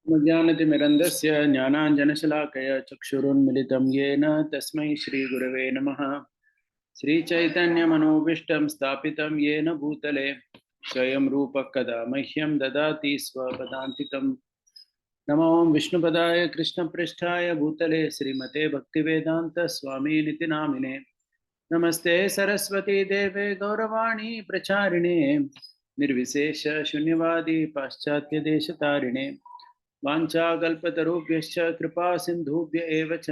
ज्ञानतिमिरन्दस्य ज्ञानाञ्जनशलाकया चक्षुरुन्मिलितं येन तस्मै श्रीगुरवे नमः। श्रीचैतन्यमनोभीष्टं स्थापितं येन भूतले स्वयं रूपः कदा मह्यं ददाति स्वपदान्तिकं। नमो विष्णुपदाय कृष्णपृष्ठाय भूतले श्रीमते भक्तिवेदान्तस्वामिनिति नामिने। नमस्ते सरस्वती देवे गौरवाणी प्रचारिणे निर्विशेष शून्यवादी पाश्चात्यदेशतारिणे वाञ्छाकल्पतरुभ्यश्च कृपा सिन्धुभ्य एव च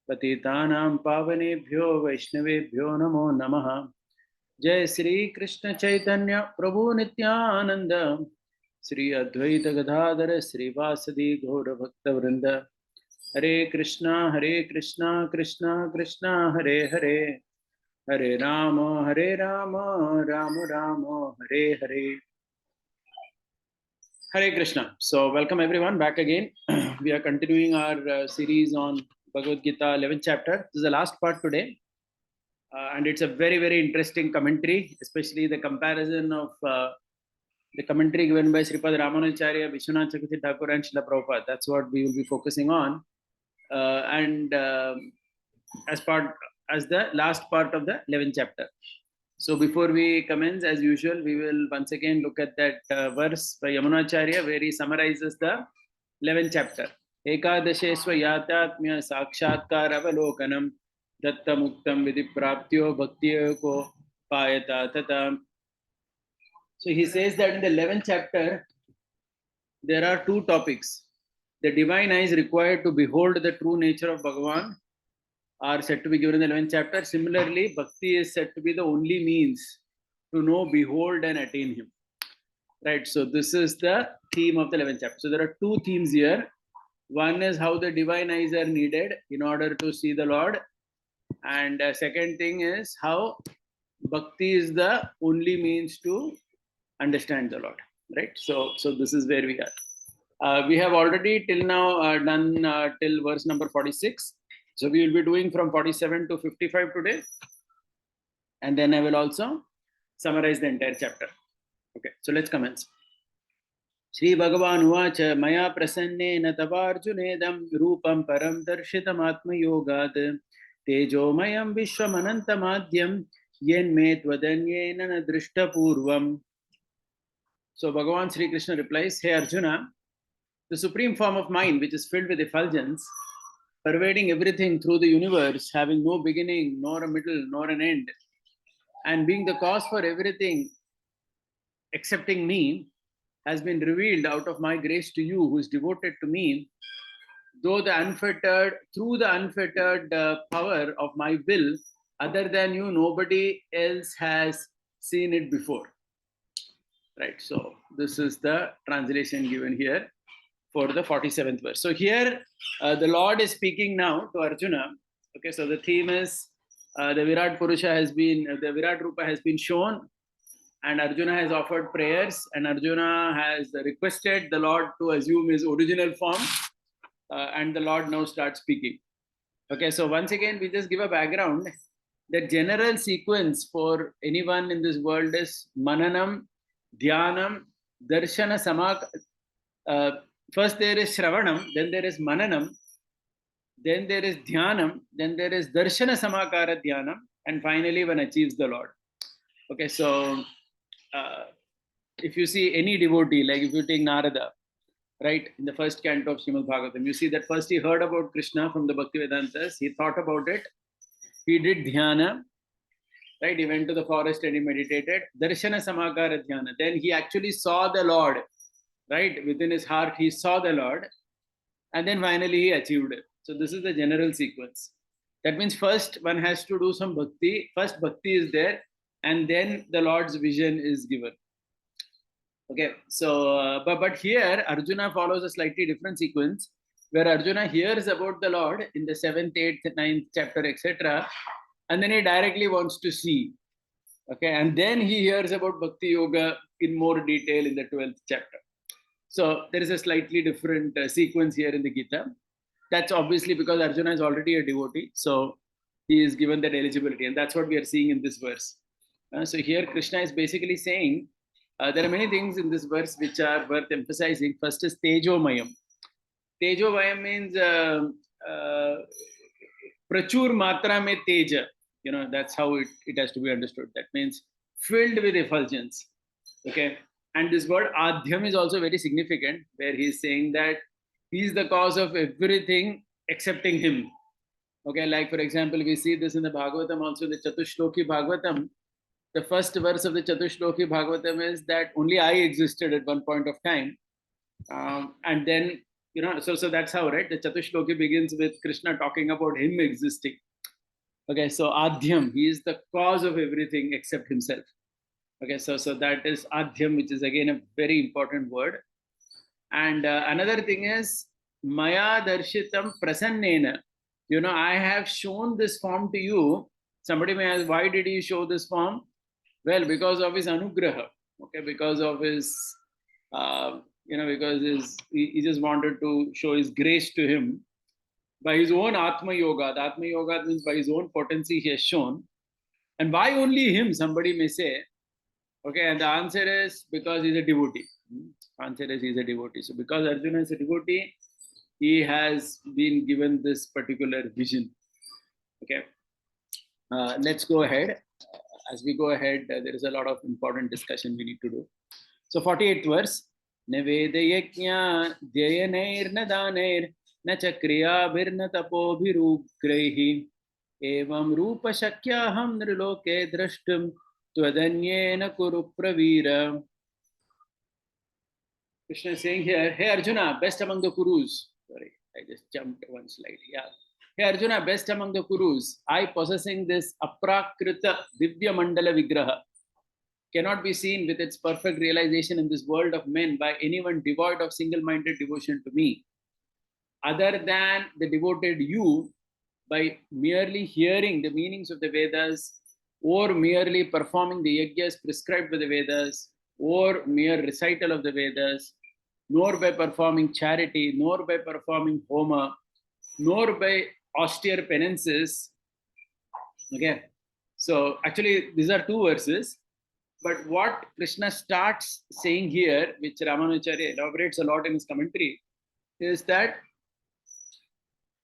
पतितानां पावनेभ्यो वैष्णवेभ्यो नमो नमः। जय श्री कृष्ण चैतन्य प्रभु नित्यानंद श्री अद्वैत गदाधर श्रीवासदि गौर भक्तवृंद। हरे कृष्णा कृष्णा कृष्णा हरे हरे, हरे Ram Ram Ram Hare Hare. Hare Krishna. So, welcome everyone back again. We are continuing our series on Bhagavad Gita 11th chapter. This is the last part today. And it's a very, very interesting commentary, especially the comparison of the commentary given by Sripad Ramanacharya, Vishwanath Chakravarti Thakur, and Srila Prabhupada. That's what we will be focusing on. As the last part of the 11th chapter. So before we commence, as usual, we will once again look at that verse by Yamunacharya where he summarizes the 11th chapter. Ekadashesva yatatmya sakshatkar avalokanam datta muktam vidhi praptyo bhaktiyoko payata tata. So he says that in the 11th chapter, there are two topics. The divine eyes required to behold the true nature of Bhagavan are said to be given in the 11th chapter. Similarly, bhakti is said to be the only means to know, behold, and attain him. Right. So this is the theme of the 11th chapter. So there are two themes here. One is how the divine eyes are needed in order to see the Lord, and second thing is how bhakti is the only means to understand the Lord. Right. So this is where we are. We have already till now done till verse number 46. So we will be doing from 47 to 55 today. And then I will also summarize the entire chapter. Okay, so let's commence. Shri Bhagavan Uvacha Maya Prasannena Tavarjunedam Rupam Param Darshitam Atma Yogad Tejo Mayam Vishwamanantamadhyam Yen Me Tvadanyena Drishta Purvam. So Bhagavan Sri Krishna replies, Hey Arjuna, the supreme form of mind which is filled with effulgence, pervading everything through the universe, having no beginning, nor a middle, nor an end, and being the cause for everything excepting me, has been revealed out of my grace to you, who is devoted to me, through the unfettered power of my will, other than you, nobody else has seen it before. Right, so this is the translation given here for the 47th verse. So here the Lord is speaking now to Arjuna. Okay, so the theme is the Virat Rupa has been shown, and Arjuna has offered prayers, and Arjuna has requested the Lord to assume his original form, and the Lord now starts speaking. Okay, so once again we just give a background. The general sequence for anyone in this world is Mananam, Dhyanam, Darshana, Samak. First there is Shravanam, then there is Mananam, then there is Dhyanam, then there is Darshana Samakara Dhyanam, and finally one achieves the Lord. Okay, so if you see any devotee, like if you take Narada, right, in the first canto of Srimad Bhagavatam, you see that first he heard about Krishna from the Bhaktivedantas, he thought about it, he did Dhyana, right, he went to the forest and he meditated, Darshana Samakara Dhyana, then he actually saw the Lord. Right, within his heart, he saw the Lord, and then finally he achieved it. So this is the general sequence. That means first one has to do some bhakti. First bhakti is there, and then the Lord's vision is given. Okay, so but here Arjuna follows a slightly different sequence, where Arjuna hears about the Lord in the 7th, 8th, 9th chapter, etc., and then he directly wants to see. Okay, and then he hears about Bhakti Yoga in more detail in the 12th chapter. So there is a slightly different sequence here in the Gita. That's obviously because Arjuna is already a devotee. So he is given that eligibility. And that's what we are seeing in this verse. So here Krishna is basically saying There are many things in this verse which are worth emphasizing. First is Tejomayam. Tejomayam means Prachur Matra me Teja. That's how it has to be understood. That means filled with effulgence. Okay. And this word Adhyam is also very significant, where he's saying that he is the cause of everything excepting him. Okay, like for example, we see this in the Bhagavatam also, the Chatushloki Bhagavatam. The first verse of the Chatushloki Bhagavatam is that only I existed at one point of time. And then, so that's how, right? The Chatushloki begins with Krishna talking about him existing. Okay, so Adhyam, he is the cause of everything except himself. Okay, so that is Adhyam, which is again a very important word. And another thing is Maya Darshitam Prasannena. I have shown this form to you. Somebody may ask, why did he show this form? Well, because of his anugraha. Okay, because of his, because he just wanted to show his grace to him by his own Atma Yoga. The Atma Yoga means by his own potency he has shown. And why only him? Somebody may say. Okay, and the answer is because he's a devotee. Answer is he's a devotee. So because Arjuna is a devotee, he has been given this particular vision. Okay, let's go ahead. As we go ahead, there is a lot of important discussion we need to do. So 48th verse. Nevedayajna dhyayanair na danair na chakriya virna tapobhirugraihi evam rupa shakyaham nriloke drashtum twadanyena kuru pravira. Krishna is saying here, hey Arjuna, best among the Kurus. Sorry, I just jumped one slide. Yeah. Hey Arjuna, best among the Kurus, I possessing this aprakrita divya mandala vigraha cannot be seen with its perfect realization in this world of men by anyone devoid of single-minded devotion to me, other than the devoted you by merely hearing the meanings of the Vedas or merely performing the yajnas prescribed by the Vedas or mere recital of the Vedas, nor by performing charity, nor by performing homa, nor by austere penances. Okay, so actually these are two verses, but what Krishna starts saying here, which Ramanujacharya elaborates a lot in his commentary, is that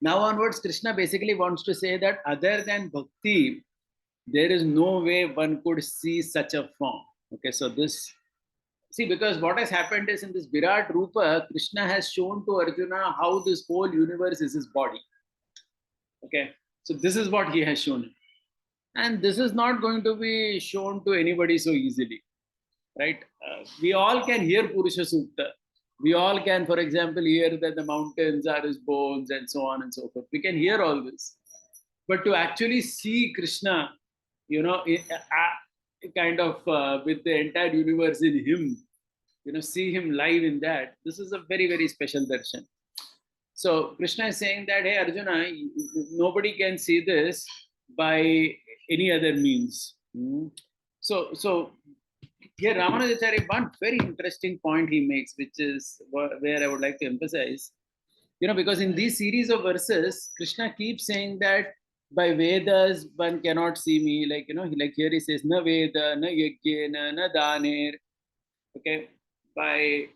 now onwards Krishna basically wants to say that other than bhakti, there is no way one could see such a form. Okay, so this, see, because what has happened is in this Virat Rupa, Krishna has shown to Arjuna how this whole universe is his body. Okay, so this is what he has shown. And this is not going to be shown to anybody so easily, right? We all can hear Purusha Sukta. We all can, for example, hear that the mountains are his bones and so on and so forth. We can hear all this. But to actually see Krishna, kind of with the entire universe in him, see him live in that, this is a very, very special darshan. So Krishna is saying that, hey Arjuna, nobody can see this by any other means. So here Ramanujacharya, one very interesting point he makes, which is where I would like to emphasize, because in these series of verses, Krishna keeps saying that by Vedas one cannot see me, like here he says na Veda, na Yajna, na Daner. Okay, by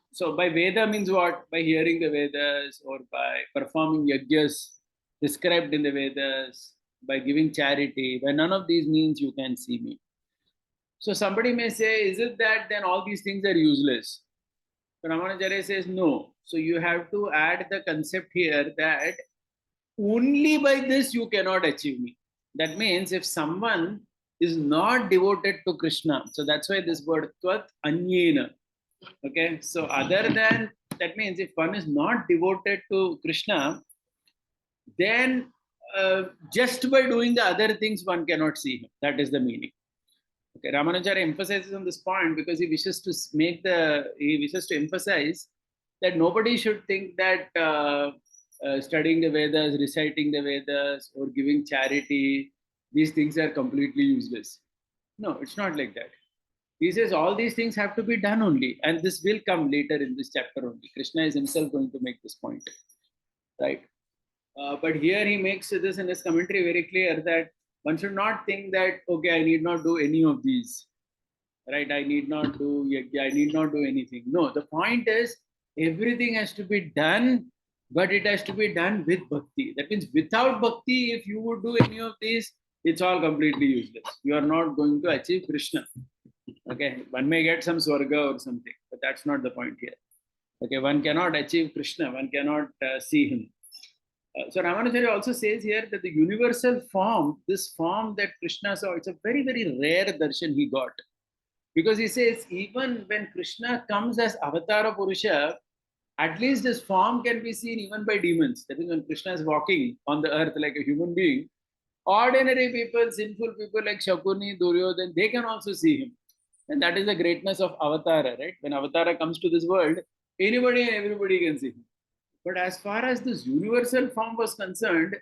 Veda means what? By hearing the Vedas or by performing yajnas described in the Vedas, by giving charity. By none of these means you can see me. So somebody may say, is it that then all these things are useless? So Ramanujacharya says no. So you have to add the concept here that only by this you cannot achieve me. That means if someone is not devoted to Krishna, so that's why this word tvat anyena. Okay, so other than that means if one is not devoted to Krishna, then just by doing the other things one cannot see him. That is the meaning. Okay, Ramanujacharya emphasizes on this point because he wishes to emphasize that nobody should think that studying the Vedas, reciting the Vedas, or giving charity, these things are completely useless. No, it's not like that. He says all these things have to be done only, and this will come later in this chapter only. Krishna is himself going to make this point, right? But here he makes this in his commentary very clear that one should not think that, okay, I need not do any of these. right? I need not do yajna, I need not do anything. No, the point is everything has to be done, but it has to be done with bhakti. That means without bhakti, if you would do any of these, it's all completely useless. You are not going to achieve Krishna. Okay, one may get some swarga or something, but that's not the point here. Okay, one cannot achieve Krishna, one cannot see him. So Ramanujacharya also says here that the universal form, this form that Krishna saw, it's a very, very rare darshan he got. Because he says, even when Krishna comes as Avatara Purusha, at least his form can be seen even by demons. That is, when Krishna is walking on the earth like a human being, ordinary people, sinful people like Shakuni, Duryodhan, they can also see him. And that is the greatness of Avatara, right? When Avatara comes to this world, anybody and everybody can see him. But as far as this universal form was concerned,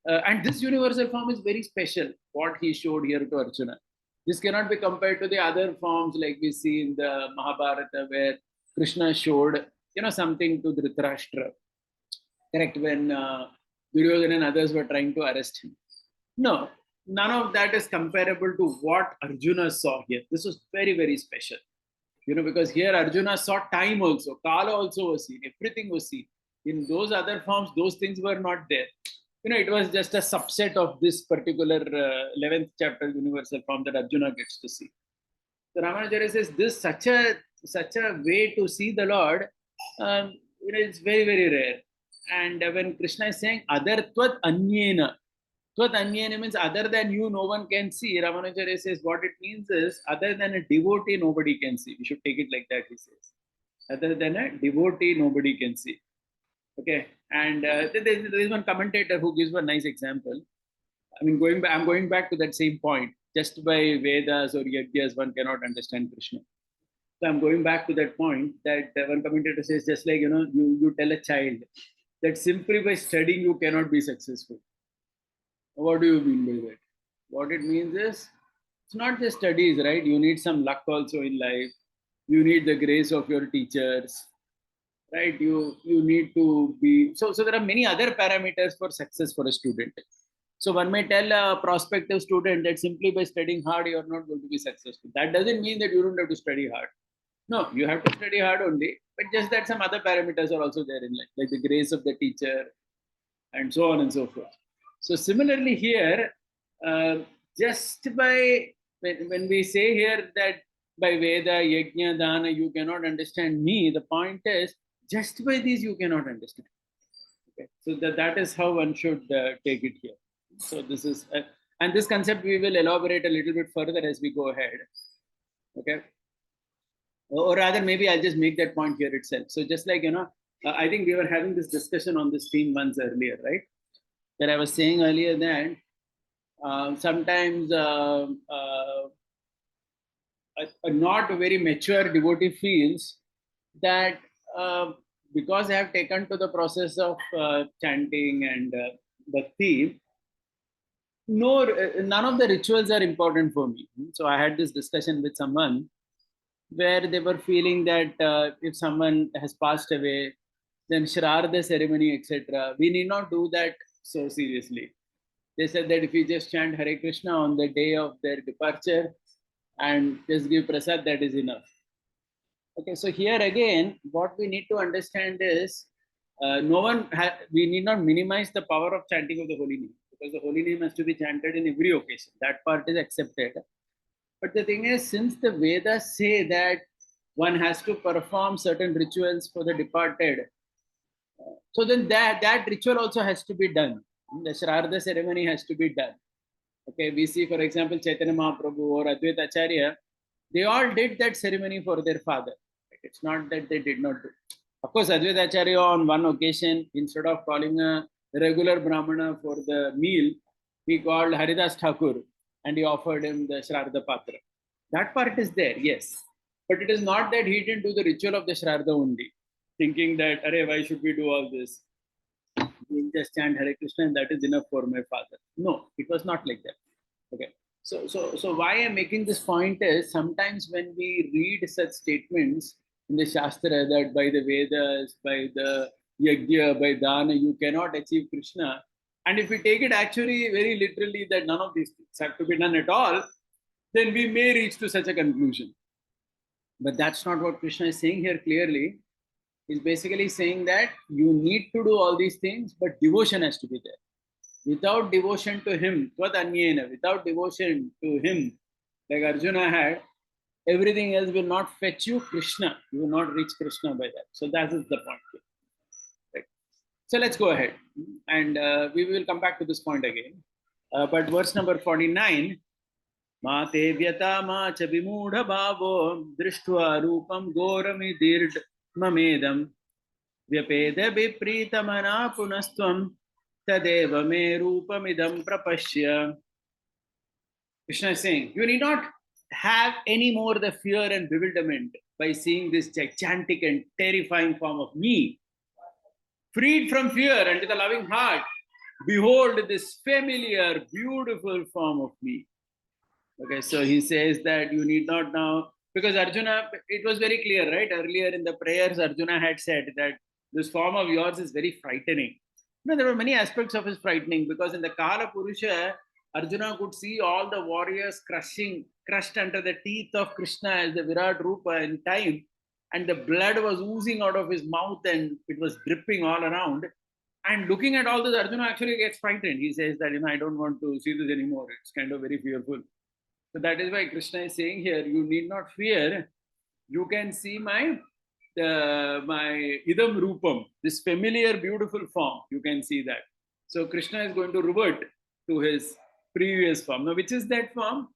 and this universal form is very special, what he showed here to Arjuna. This cannot be compared to the other forms like we see in the Mahabharata, where Krishna showed, something to Dhritarashtra. Correct, when Duryodhana and others were trying to arrest him. No, none of that is comparable to what Arjuna saw here. This was very, very special. Because here Arjuna saw time also, Kala also was seen, everything was seen. In those other forms, those things were not there. It was just a subset of this particular 11th chapter universal form that Arjuna gets to see. So Ramanujacharya says this such a way to see the Lord, it's very, very rare. And when Krishna is saying other tvat anyena, tvat anyena means other than you, no one can see. Ramanujacharya says what it means is other than a devotee, nobody can see. We should take it like that, he says. Other than a devotee, nobody can see. Okay, and there is one commentator who gives a nice example. I mean, I'm going back to that same point. Just by Vedas or Yajnas, one cannot understand Krishna. So I'm going back to that point that one commentator says, just like, you tell a child that simply by studying you cannot be successful. What do you mean by that? What it means is, it's not just studies, right? You need some luck also in life. You need the grace of your teachers, right? You need to be, so there are many other parameters for success for a student. So one may tell a prospective student that simply by studying hard, you are not going to be successful. That doesn't mean that you don't have to study hard. No, you have to study hard only, but just that some other parameters are also there in life, like the grace of the teacher and so on and so forth. So similarly here, just by, when we say here that by Veda, Yajna, Dana, you cannot understand me, the point is, just by these you cannot understand. Okay, so that is how one should take it here. So this is, and this concept we will elaborate a little bit further as we go ahead. Okay, or rather maybe I'll just make that point here itself. So just like, I think we were having this discussion on this theme once earlier, right? That I was saying earlier that sometimes a not very mature devotee feels that because I have taken to the process of chanting and bhakti, none of the rituals are important for me. So I had this discussion with someone where they were feeling that if someone has passed away, then Shraddha ceremony, etc., we need not do that so seriously. They said that if we just chant Hare Krishna on the day of their departure and just give prasad, that is enough. Okay, so here again, what we need to understand is we need not minimize the power of chanting of the holy name, because the holy name has to be chanted in every occasion. That part is accepted. But the thing is, since the Vedas say that one has to perform certain rituals for the departed, so then that ritual also has to be done. The Shraddha ceremony has to be done. Okay, we see, for example, Chaitanya Mahaprabhu or Advaita Acharya, they all did that ceremony for their father. It's not that they did not do. Of course, Advaita Acharya on one occasion, instead of calling a regular Brahmana for the meal, he called Haridas Thakur and he offered him the Shraddha Patra. That part is there, yes. But it is not that he didn't do the ritual of the Shraddha only, thinking that, Arey, why should we do all this? We just chant Hare Krishna and that is enough for my father. No, it was not like that. Okay. So why I'm making this point is sometimes when we read such statements in the Shastra that by the Vedas, by the Yajna, by Dana, you cannot achieve Krishna. And if we take it actually very literally that none of these things have to be done at all, then we may reach to such a conclusion. But that's not what Krishna is saying here clearly. He's basically saying that you need to do all these things, but devotion has to be there. Without devotion to him, without devotion to him, like Arjuna had, everything else will not fetch you Krishna. You will not reach Krishna by that. So that is the point. Right. So let's go ahead. And we will come back to this point again. But verse number 49, Ma te vyata ma cha vimudha bhavo drishtva rupam goramidird mamedam vyapeda vipritamana punastvam tadeva me rupamidam prapashya. Krishna is saying, you need not have any more the fear and bewilderment by seeing this gigantic and terrifying form of me. Freed from fear and with a loving heart, behold this familiar, beautiful form of me. Okay, so he says that you need not now, because Arjuna, it was very clear, right? Earlier in the prayers, Arjuna had said that this form of yours is very frightening. There were many aspects of his frightening, because in the Kala Purusha, Arjuna could see all the warriors crushed under the teeth of Krishna as the Virat Rupa in time, and the blood was oozing out of his mouth and it was dripping all around. And looking at all this, Arjuna actually gets frightened. He says that, I don't want to see this anymore. It's kind of very fearful. So that is why Krishna is saying here, you need not fear. You can see my idam rupam, this familiar, beautiful form. You can see that. So Krishna is going to revert to his previous form. Now, which is that form?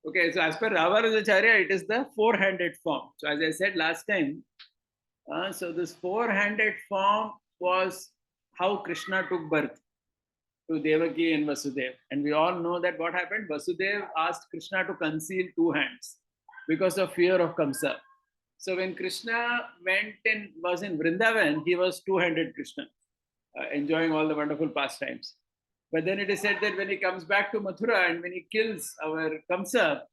Okay, so as per Ravarajacharya, it is the four-handed form. So as I said last time, so this four-handed form was how Krishna took birth to Devaki and Vasudeva. And we all know that what happened, Vasudeva asked Krishna to conceal two hands because of fear of Kamsa. So when Krishna was in Vrindavan, he was two-handed Krishna, enjoying all the wonderful pastimes. But then it is said that when he comes back to Mathura and when he kills our Kamsa,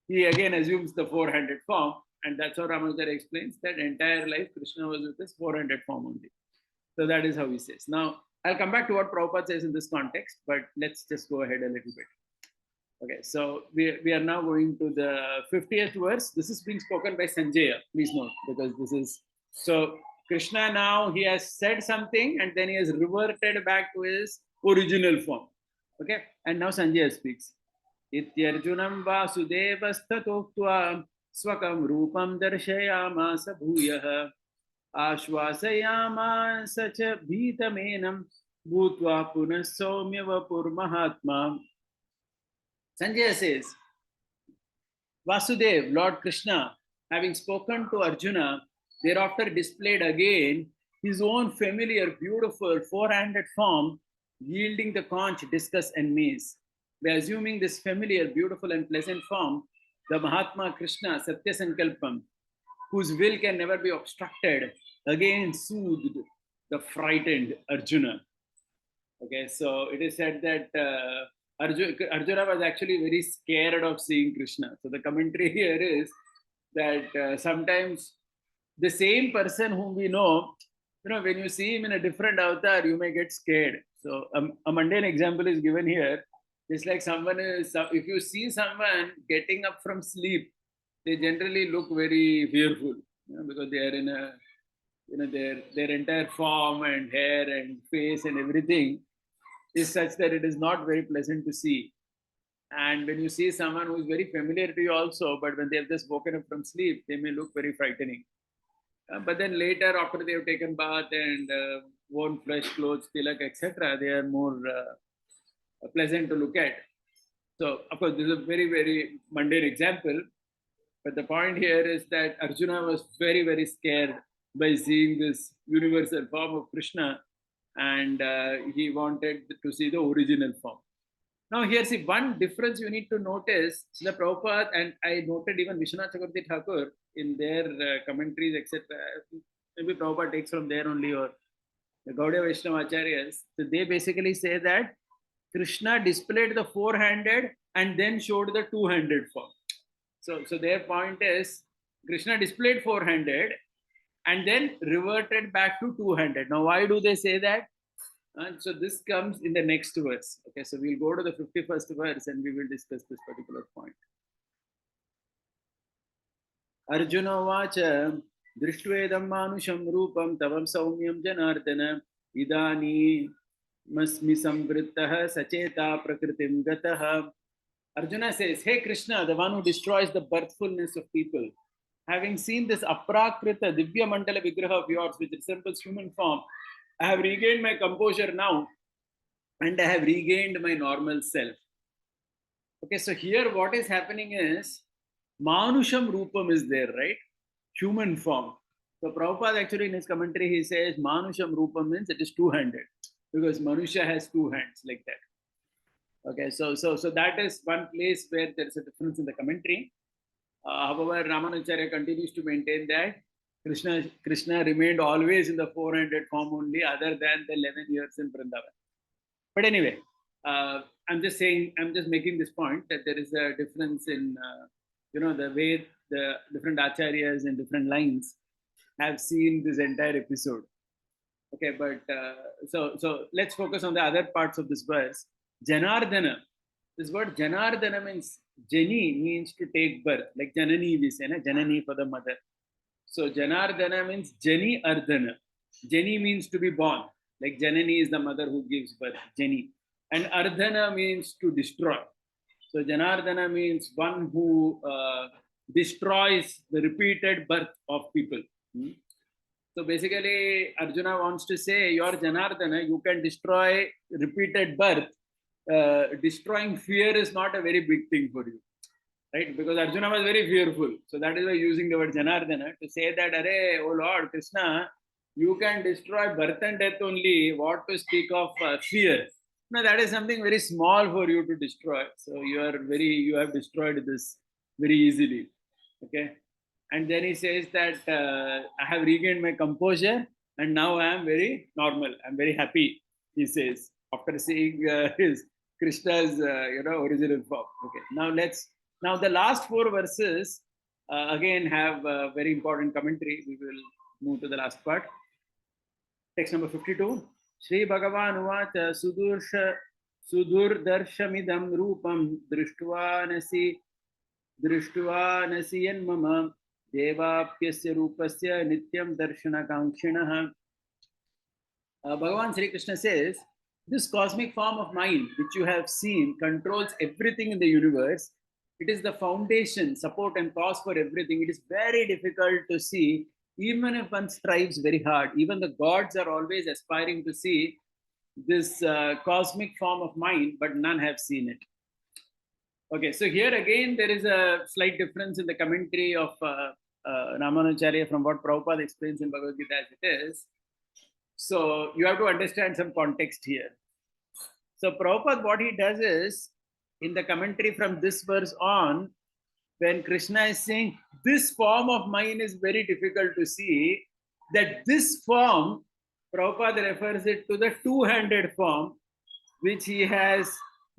he again assumes the four-handed form. And that's how Ramanujara explains that entire life Krishna was with this four-handed form only. So that is how he says. Now, I'll come back to what Prabhupada says in this context, but let's just go ahead a little bit. Okay, so we are now going to the 50th verse. This is being spoken by Sanjaya, please note, because this is, so Krishna now, he has said something and then he has reverted back to his original form. Okay, and now Sanjaya speaks. Ityarjunam vasudevastatoktva swakam rupam darshayamasa bhuyah ashvasayamasa cha bhitamenam bhutva punah soumya vapur mahatma. Sanjaya says, Vasudev, Lord Krishna, having spoken to Arjuna, thereafter displayed again his own familiar, beautiful, four-handed form, yielding the conch, discus, and maize. By assuming this familiar, beautiful, and pleasant form, the Mahatma Krishna, Satya Sankalpam, whose will can never be obstructed, again soothed the frightened Arjuna. Okay, so it is said that Arjuna was actually very scared of seeing Krishna. So the commentary here is that sometimes the same person whom we know, when you see him in a different avatar, you may get scared. So a mundane example is given here. It's like if you see someone getting up from sleep, they generally look very fearful, because they are in a, their entire form and hair and face and everything is such that it is not very pleasant to see. And when you see someone who is very familiar to you also, but when they have just woken up from sleep, they may look very frightening. But then later, after they have taken bath and worn fresh clothes, tilak, etc., they are more pleasant to look at. So, of course, this is a very, very mundane example. But the point here is that Arjuna was very, very scared by seeing this universal form of Krishna, and he wanted to see the original form. Now, here, see, one difference you need to notice, the Prabhupada, and I noted even Vishwanath Chakravarti Thakur in their commentaries, etc. Maybe Prabhupada takes from there only, or the Gaudiya Vaishnava Acharyas. So they basically say that Krishna displayed the four-handed and then showed the two-handed form. So their point is, Krishna displayed four-handed and then reverted back to two-handed. Now, why do they say that? And so this comes in the next verse. Okay, so we'll go to the 51st verse and we will discuss this particular point. Arjuna vacha drishtvedam manusham rupam tavam saumyam janardana idani masmi samvrittah sacheta prakritim gatah. Arjuna says, Hey Krishna, the one who destroys the birthfulness of people, having seen this aprakrita divya mandala vigraha of yours which resembles human form, I have regained my composure now and I have regained my normal self. Okay, so here what is happening is Manusham Rupam is there, right? Human form. So Prabhupada actually in his commentary he says Manusham Rupam means it is two-handed because Manusha has two hands like that. Okay, so that is one place where there is a difference in the commentary. However, Ramanujacharya continues to maintain that Krishna remained always in the four-handed form only, other than the 11 years in Vrindavan. But anyway, I'm just making this point that there is a difference in, the way the different acharyas and different lines have seen this entire episode. Okay, but so let's focus on the other parts of this verse. Janardana. This word Janardana means Jani means to take birth, like Janani we say, na? Janani for the mother. So Janardana means Jani Ardhana. Jani means to be born, like Janani is the mother who gives birth, Jani. And Ardhana means to destroy. So Janardana means one who destroys the repeated birth of people. So basically, Arjuna wants to say, your Janardana, you can destroy repeated birth. Destroying fear is not a very big thing for you, right? Because Arjuna was very fearful. So that is why using the word Janardana to say that, Arey, oh Lord Krishna, you can destroy birth and death only. What to speak of fear? No, that is something very small for you to destroy. So you have destroyed this very easily. Okay. And then he says that I have regained my composure and now I am very normal. I'm very happy, he says, after seeing his Krishna's original form. Okay. Now the last four verses again have a very important commentary. We will move to the last part. Text number 52. Shri Bhagavan Uvacha Sudurdarshamidam Rupam Drishtvanasi Yanmama Devapyasya Rupasya Nityam Darshana Kankshinaha. Bhagavan Sri Krishna says, this cosmic form of mind which you have seen controls everything in the universe. It is the foundation, support and cause for everything. It is very difficult to see, even if one strives very hard. Even the gods are always aspiring to see this cosmic form of mind, but none have seen it. Okay, so here again, there is a slight difference in the commentary of Ramanujacharya from what Prabhupada explains in Bhagavad Gita as it is. So you have to understand some context here. So Prabhupada, what he does is, in the commentary from this verse on, when Krishna is saying, this form of mine is very difficult to see, that this form, Prabhupada refers it to the two-handed form, which he has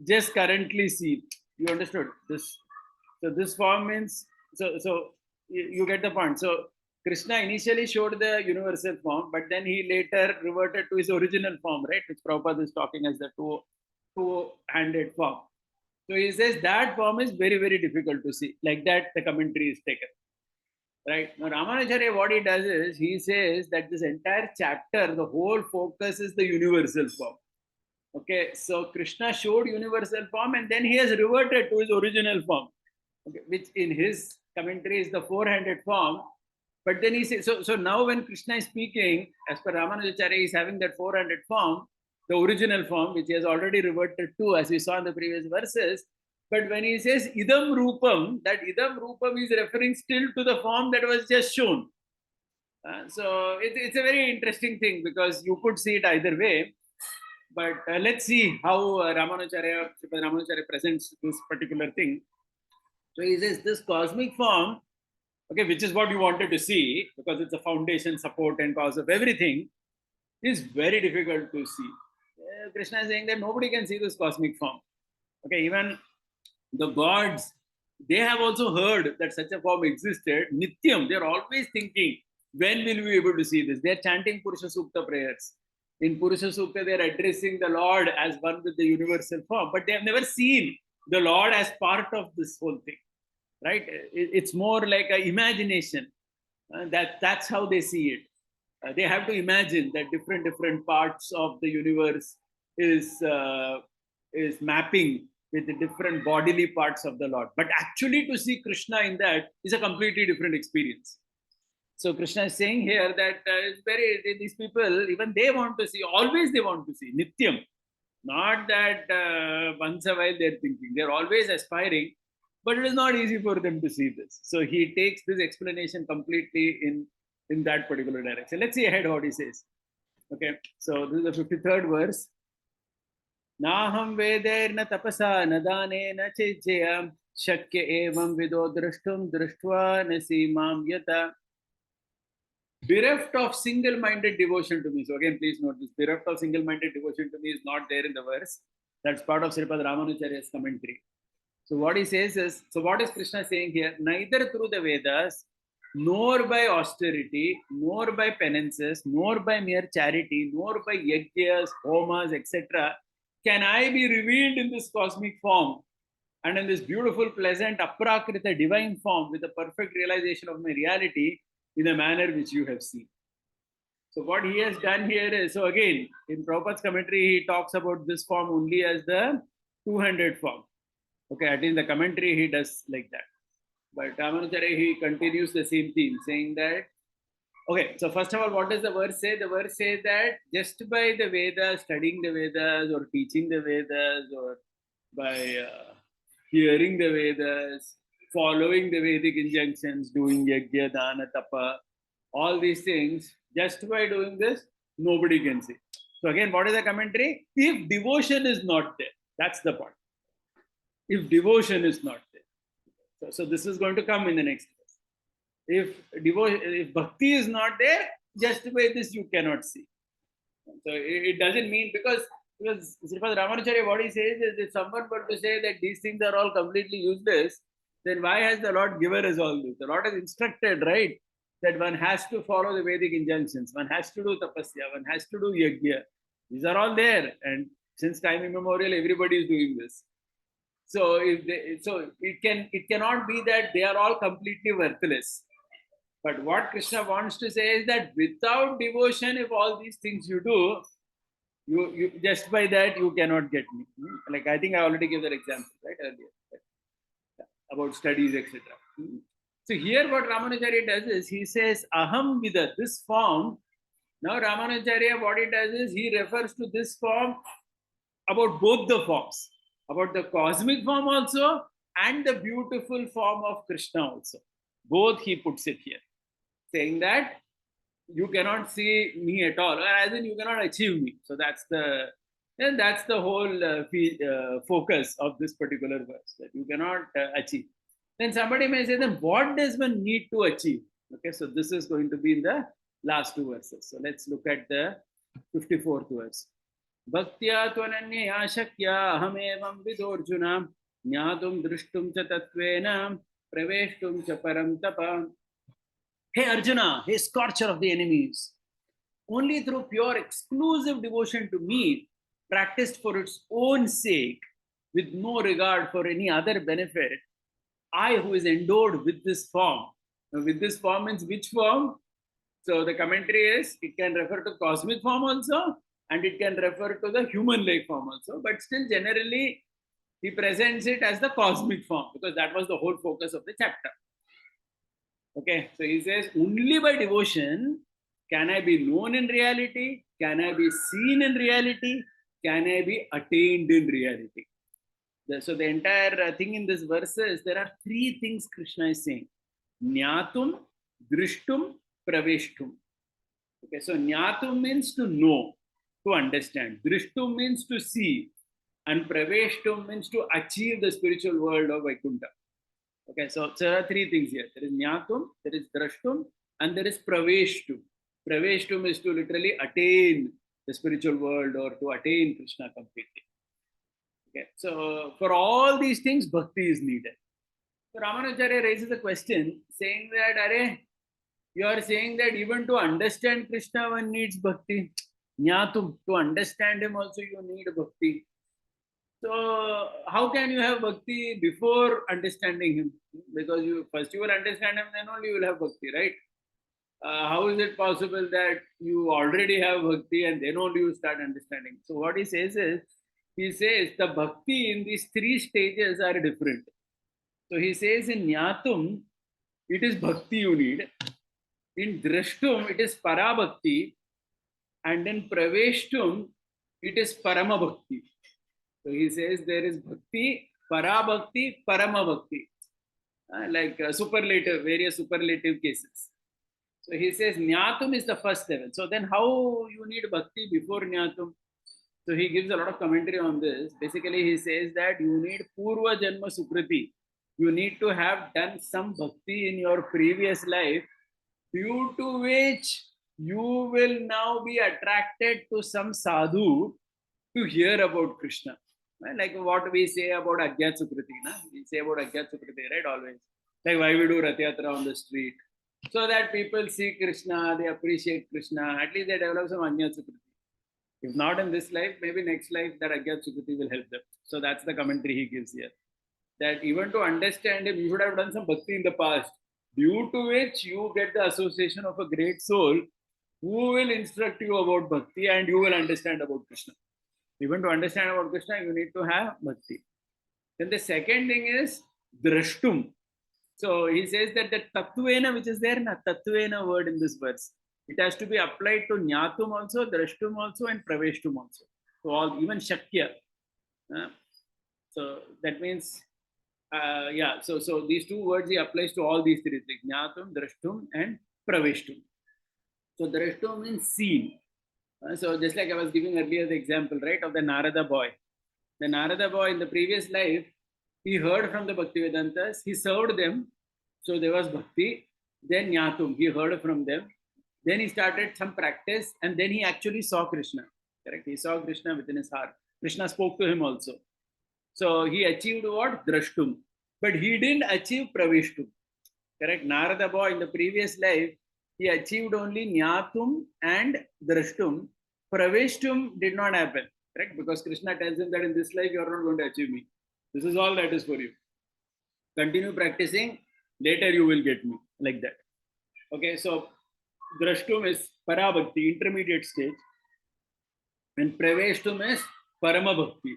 just currently seen. You understood this? So this form means, so you get the point. So Krishna initially showed the universal form, but then he later reverted to his original form, right? Which Prabhupada is talking as the two-handed form. So he says that form is very, very difficult to see. Like that, the commentary is taken. Right? Now, Ramanujacharya, what he does is, he says that this entire chapter, the whole focus is the universal form. Okay, so Krishna showed universal form and then he has reverted to his original form, okay, which in his commentary is the four-handed form. But then he says, so now when Krishna is speaking, as per Ramanujacharya, he is having that four-handed form, the original form, which he has already reverted to, as we saw in the previous verses. But when he says idam rupam, that idam rupam is referring still to the form that was just shown. So it's a very interesting thing because you could see it either way. But let's see how Ramanujacharya presents this particular thing. So he says this cosmic form, okay, which is what you wanted to see because it's a foundation, support and cause of everything, is very difficult to see. Krishna is saying that nobody can see this cosmic form. Okay, even the gods, they have also heard that such a form existed. Nityam, they're always thinking, when will we be able to see this? They're chanting Purusha Sukta prayers. In Purusha Sukta, they're addressing the Lord as one with the universal form, but they have never seen the Lord as part of this whole thing. right? It's more like an imagination. That's how they see it. They have to imagine that different parts of the universe is mapping with the different bodily parts of the Lord. But actually, to see Krishna in that is a completely different experience. So Krishna is saying here that it's very these people, even they want to see, always they want to see Nityam. Not that once a while they're thinking, they're always aspiring, but it is not easy for them to see this. So he takes this explanation completely in that particular direction. Let's see ahead what he says. Okay, so this is the 53rd verse. Naham vedairna tapasa nadane na chejya shakya evam vido drashtum drashtva nasimam yata. Bereft of single-minded devotion to me. So again, please note this. Bereft of single-minded devotion to me is not there in the verse. That's part of Sripad Ramanujacharya's commentary. So what he says is, so what is Krishna saying here? Neither through the Vedas, nor by austerity, nor by penances, nor by mere charity, nor by yajnas, homas, etc., can I be revealed in this cosmic form and in this beautiful, pleasant, aprakrita, divine form with a perfect realization of my reality in a manner which you have seen. So what he has done here is, so again, in Prabhupada's commentary, he talks about this form only as the 200 form. Okay, I think in the commentary he does like that. But Ramanujacharya, he continues the same theme, saying that, okay, so first of all, what does the verse say? The verse says that just by the Vedas, studying the Vedas or teaching the Vedas or by hearing the Vedas, following the Vedic injunctions, doing yajna, dana, tapa, all these things, just by doing this, nobody can see. So again, what is the commentary? If devotion is not there, that's the point. If devotion is not there. So this is going to come in the next verse. If bhakti is not there, just by this you cannot see. So it doesn't mean because Sripad Ramanujacharya, what he says is, if someone were to say that these things are all completely useless, then why has the Lord given us all this? The Lord has instructed, right, that one has to follow the Vedic injunctions, one has to do tapasya, one has to do yajna. These are all there, and since time immemorial, everybody is doing this. So it cannot be that they are all completely worthless. But what Krishna wants to say is that without devotion, if all these things you do, you just by that you cannot get me. Like I think I already gave that example, right, earlier, about studies, etc. So here what Ramanujacharya does is he says aham vida, this form. Now Ramanujacharya, what he does is he refers to this form about both the forms, about the cosmic form also and the beautiful form of Krishna also. Both he puts it here, saying that you cannot see me at all, as in you cannot achieve me. So that's the whole focus of this particular verse, that you cannot achieve. Then somebody may say, then what does one need to achieve? Okay, so this is going to be in the last two verses. So let's look at the 54th verse. Bhaktya tvananyaya shakya ahamevam vidorjuna jnatum drishtum cha tatvena praveshtum cha param tapa. Hey Arjuna, hey scorcher of the enemies, only through pure exclusive devotion to me, practiced for its own sake, with no regard for any other benefit, I who is endowed with this form. Now, with this form means which form? So the commentary is, it can refer to cosmic form also, and it can refer to the human-like form also, but still generally he presents it as the cosmic form because that was the whole focus of the chapter. Okay, so he says, only by devotion can I be known in reality, can I be seen in reality, can I be attained in reality. So the entire thing in this verse is, there are three things Krishna is saying. Jnatum, drishtum, praveshtum. Okay, so jnatum means to know, to understand. Drishtum means to see. And praveshtum means to achieve the spiritual world of Vaikuntha. Okay, so there are three things here. There is jnatum, there is drashtum, and there is praveshtum. Praveshtum is to literally attain the spiritual world or to attain Krishna completely. Okay, so for all these things, bhakti is needed. So Ramanujacharya raises a question saying that, Are, you are saying that even to understand Krishna, one needs bhakti. Jnatum, to understand him also, you need bhakti. So how can you have bhakti before understanding him? Because you first you will understand him, then only you will have bhakti, right? How is it possible that you already have bhakti and then only you start understanding? So what he says is, he says the bhakti in these three stages are different. So he says in Nyatum, it is bhakti you need. In Drashtum, it is parabhakti. And in Praveshtum, it is parama bhakti. So he says there is bhakti, parabhakti, parama bhakti. Like superlative, various superlative cases. So he says Nyatum is the first level. So then how you need bhakti before Nyatum? So he gives a lot of commentary on this. Basically, he says that you need Purva Janma Sukriti. You need to have done some bhakti in your previous life, due to which you will now be attracted to some sadhu to hear about Krishna. Right? Like what we say about Agyat Sukriti. Na? We say about Agyat Sukriti, right? Always. Like why we do Rath Yatra on the street. So that people see Krishna, they appreciate Krishna, at least they develop some Agyat Sukriti. If not in this life, maybe next life that Agyat Sukriti will help them. So that's the commentary he gives here. That even to understand him, you should have done some bhakti in the past, due to which you get the association of a great soul who will instruct you about bhakti and you will understand about Krishna. Even to understand about Krishna, you need to have bhakti. Then the second thing is drashtum. So he says that the tattvena, which is there, na tattvena word in this verse, it has to be applied to Nyatum also, Drashtum also, and Praveshtum also. So all, even Shakya. So that means, so these two words he applies to all these three things: Nyatum, Drashtum, and Praveshtum. So Drashtum means seen. So just like I was giving earlier the example, right, of the Narada boy. The Narada boy in the previous life, he heard from the Bhaktivedantas, he served them, so there was bhakti. Then Nyatum, he heard from them. Then he started some practice, and then he actually saw Krishna. Correct? He saw Krishna within his heart. Krishna spoke to him also. So he achieved what? Drashtum. But he didn't achieve Praveshtum. Correct? Narada boy in the previous life, he achieved only Nyatum and Drashtum. Praveshtum did not happen. Correct? Because Krishna tells him that in this life you are not going to achieve me. This is all that is for you. Continue practicing, later you will get me. Like that. Okay, so Drashtum is Parabhakti, intermediate stage. And Praveshtum is Parama Bhakti.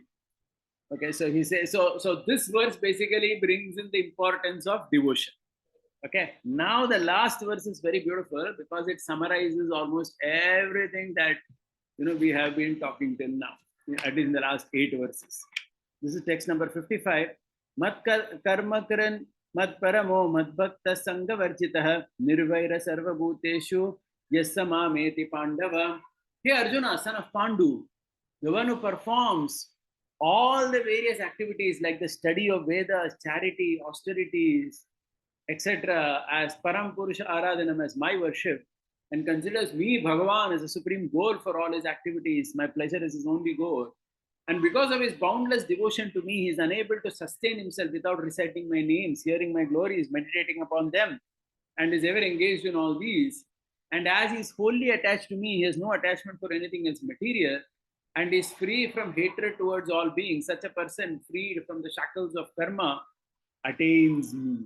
Okay, so he says, so this verse basically brings in the importance of devotion. Okay, now the last verse is very beautiful because it summarizes almost everything that we have been talking till now, at least in the last 8 verses. This is text number 55. Mat karma karan mat paramo mat bhakta sangha varchitah nirvaira sarva bhuteshu yasama meti pandava. Hey Arjuna, son of Pandu, the one who performs all the various activities like the study of Vedas, charity, austerities, etc., as Param Purusha Aradhanam, as my worship, and considers me, Bhagavan, as a supreme goal for all his activities. My pleasure is his only goal. And because of his boundless devotion to me, he is unable to sustain himself without reciting my names, hearing my glories, meditating upon them, and is ever engaged in all these. And as he is wholly attached to me, he has no attachment for anything else material, and is free from hatred towards all beings. Such a person, freed from the shackles of karma, attains me.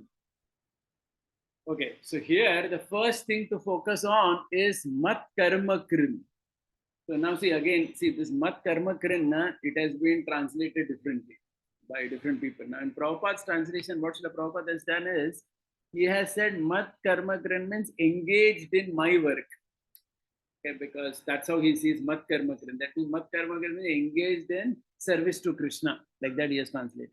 Okay, so here the first thing to focus on is mat karma krin. So now see this mat karma krin, it has been translated differently by different people. Now in Prabhupada's translation, what Srila Prabhupada has done is, he has said mat karma krin means engaged in my work. Okay, because that's how he sees mat karma krin. That means mat karma krin means engaged in service to Krishna. Like that he has translated.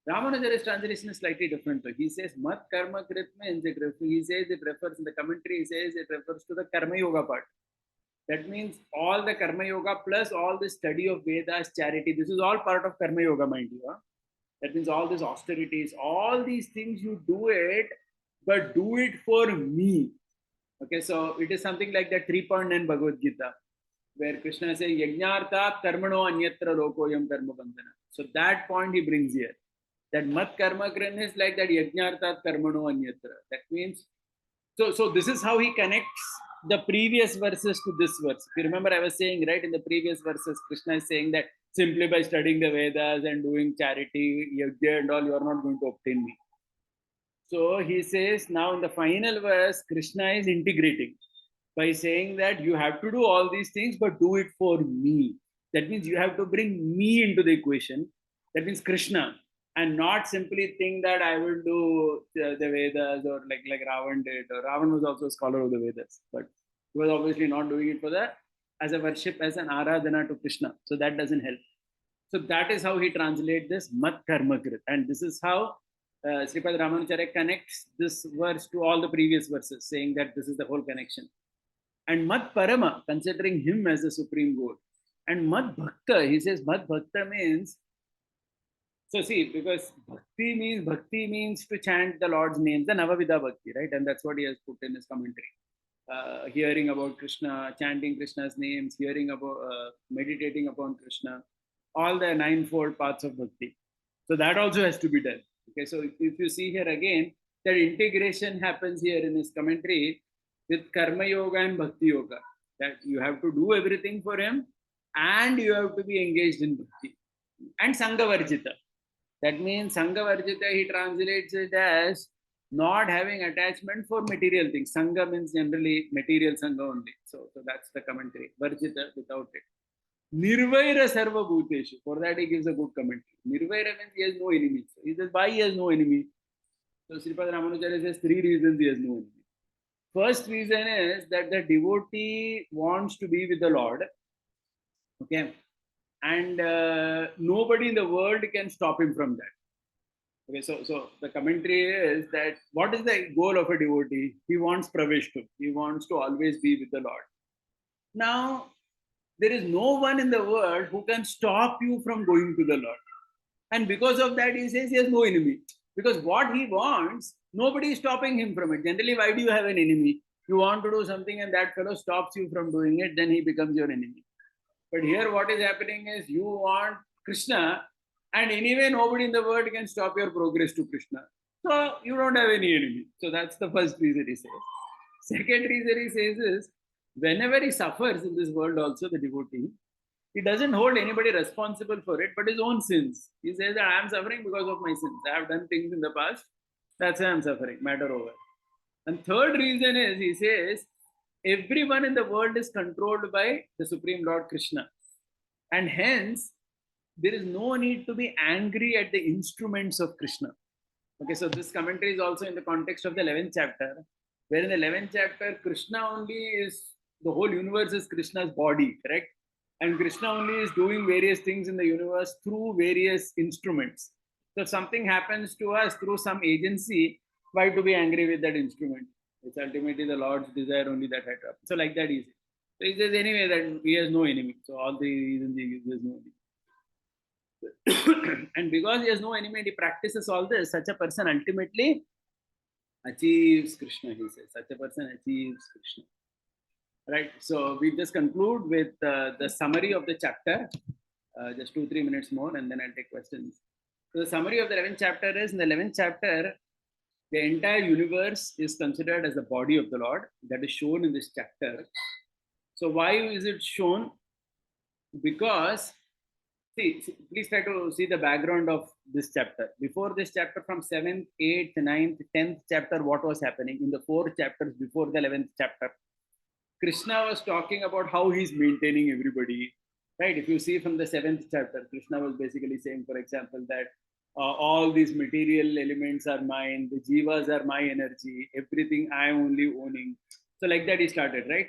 Ramanujara's translation is slightly different. So he says mat karma krit means he says it refers in the commentary, he says it refers to the karma yoga part. That means all the karma yoga plus all the study of Vedas, charity, this is all part of karma yoga, mind you. Huh? That means all these austerities, all these things you do it, but do it for me. Okay, so it is something like that 3.9 Bhagavad Gita, where Krishna says, Yajnartat karmano anyatra lokoyam karma bandhana. So that point he brings here. That mat karma krin is like that yajnartat karmano anyatra. That means, so this is how he connects the previous verses to this verse. If you remember, I was saying, right, in the previous verses, Krishna is saying that simply by studying the Vedas and doing charity, yajna and all, you are not going to obtain me. So he says now in the final verse, Krishna is integrating by saying that you have to do all these things, but do it for me. That means you have to bring me into the equation. That means Krishna, and not simply think that I will do the Vedas or like Ravan did. Or Ravan was also a scholar of the Vedas, but he was obviously not doing it for the as a worship, as an aradhana to Krishna. So that doesn't help. So that is how he translates this mat karma krit, and this is how Sripad Ramanujacharya connects this verse to all the previous verses, saying that this is the whole connection. And Mad Parama, considering him as the supreme goal. And Mad Bhakta, he says Mad Bhakta means, so see, because bhakti means to chant the Lord's names, the Navavidha Bhakti, right? And that's what he has put in his commentary. Hearing about Krishna, chanting Krishna's names, hearing about, meditating upon Krishna, all the ninefold paths of bhakti. So that also has to be done. Okay, so if you see here again, that integration happens here in his commentary with Karma Yoga and Bhakti Yoga. That you have to do everything for him and you have to be engaged in bhakti. And Sangha Varjita. That means Sangha Varjita, he translates it as not having attachment for material things. Sangha means generally material Sangha only. So that's the commentary. Varjita, without it. Nirvaira Sarva Bhuteshu. For that he gives a good commentary. Nirvaira means he has no enemy. So he says, why he has no enemy? So Sripad Ramanujacharya says 3 reasons he has no enemy. First reason is that the devotee wants to be with the Lord. Okay. And nobody in the world can stop him from that. Okay, so the commentary is that what is the goal of a devotee? He wants praveshtu. He wants to always be with the Lord. Now, there is no one in the world who can stop you from going to the Lord. And because of that, he says he has no enemy. Because what he wants, nobody is stopping him from it. Generally, why do you have an enemy? You want to do something and that fellow stops you from doing it, then he becomes your enemy. But here what is happening is you want Krishna, and anyway nobody in the world can stop your progress to Krishna. So you don't have any enemy. So that's the first reason he says. Second reason he says is, whenever he suffers in this world also, the devotee, he doesn't hold anybody responsible for it, but his own sins. He says that I am suffering because of my sins. I have done things in the past. That's why I am suffering. Matter over. And third reason is, he says, everyone in the world is controlled by the Supreme Lord Krishna. And hence, there is no need to be angry at the instruments of Krishna. Okay, so this commentary is also in the context of the 11th chapter, where in the 11th chapter, Krishna only is, the whole universe is Krishna's body, correct? And Krishna only is doing various things in the universe through various instruments. So if something happens to us through some agency, why to be angry with that instrument? It's ultimately the Lord's desire only that had happened. So like that is it. So he says anyway that he has no enemy. So all the reasons he gives, there's no enemy. And because he has no enemy and he practices all this, such a person ultimately achieves Krishna, he says. Such a person achieves Krishna. Right. So we just conclude with the summary of the chapter. Just 2-3 minutes more and then I'll take questions. So the summary of the 11th chapter is, in the 11th chapter, the entire universe is considered as the body of the Lord. That is shown in this chapter. So why is it shown? Because, see, please try to see the background of this chapter. Before this chapter, from 7th, 8th, 9th, 10th chapter, what was happening? In the 4 chapters before the 11th chapter, Krishna was talking about how he's maintaining everybody. Right? If you see from the 7th chapter, Krishna was basically saying, for example, that all these material elements are mine, the jivas are my energy, everything I am only owning. So like that he started, right?